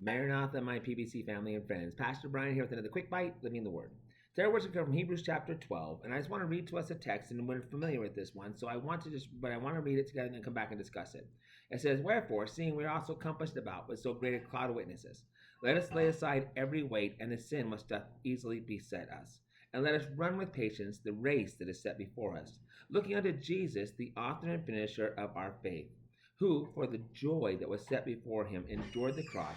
Maranatha, my PBC family and friends. Pastor Brian here with another quick bite, living the Word. Today we're going to come from Hebrews chapter 12, and I just want to read to us a text, and we're familiar with this one, so I want to read it together and then come back and discuss it. It says, "Wherefore, seeing we are also compassed about with so great a cloud of witnesses, let us lay aside every weight and the sin which doth easily beset us, and let us run with patience the race that is set before us, looking unto Jesus, the author and finisher of our faith, who, for the joy that was set before him, endured the cross,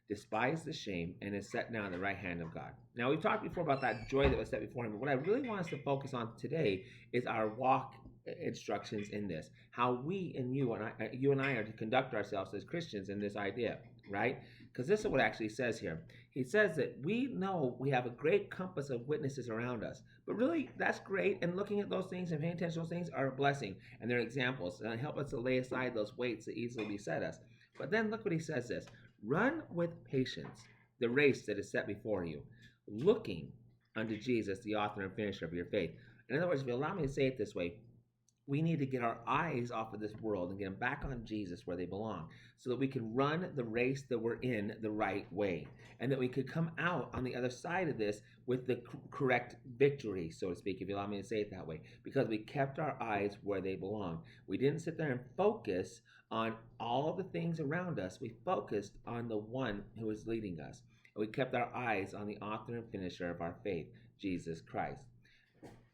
despised the shame, and is set now at the right hand of God." Now, we've talked before about that joy that was set before him, but what I really want us to focus on today is our walk instructions in this. How we and you and I are to conduct ourselves as Christians in this idea, right? Because this is what it actually says here. He says that we know we have a great compass of witnesses around us, but really that's great. And looking at those things and paying attention to those things are a blessing, and they're examples, and help us to lay aside those weights that easily beset us. But then look what he says this. Run with patience the race that is set before you, looking unto Jesus, the author and finisher of your faith. In other words, if you allow me to say it this way, we need to get our eyes off of this world and get them back on Jesus where they belong, so that we can run the race that we're in the right way, and that we could come out on the other side of this with the correct victory, so to speak, if you allow me to say it that way, because we kept our eyes where they belong. We didn't sit there and focus on all the things around us. We focused on the one who is leading us, and we kept our eyes on the author and finisher of our faith, Jesus Christ.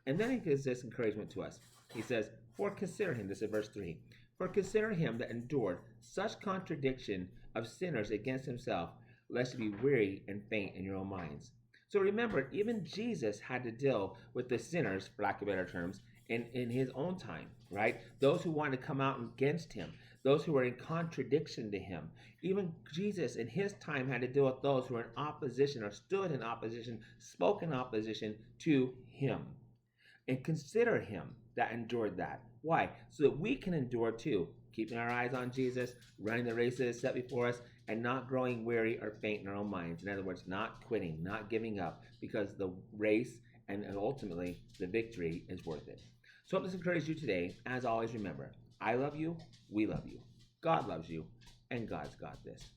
And then he gives this encouragement to us. He says, "For consider him," this is verse 3, "for consider him that endured such contradiction of sinners against himself, lest you be weary and faint in your own minds." So remember, even Jesus had to deal with the sinners, for lack of better terms, in his own time, right? Those who wanted to come out against him, those who were in contradiction to him. Even Jesus in his time had to deal with those who were in opposition or stood in opposition, spoke in opposition to him. And consider him that endured that. Why? So that we can endure too, keeping our eyes on Jesus, running the race that is set before us, and not growing weary or faint in our own minds. In other words, not quitting, not giving up, because the race and ultimately the victory is worth it. So I hope this encourages you today. As always, remember, I love you, we love you, God loves you, and God's got this.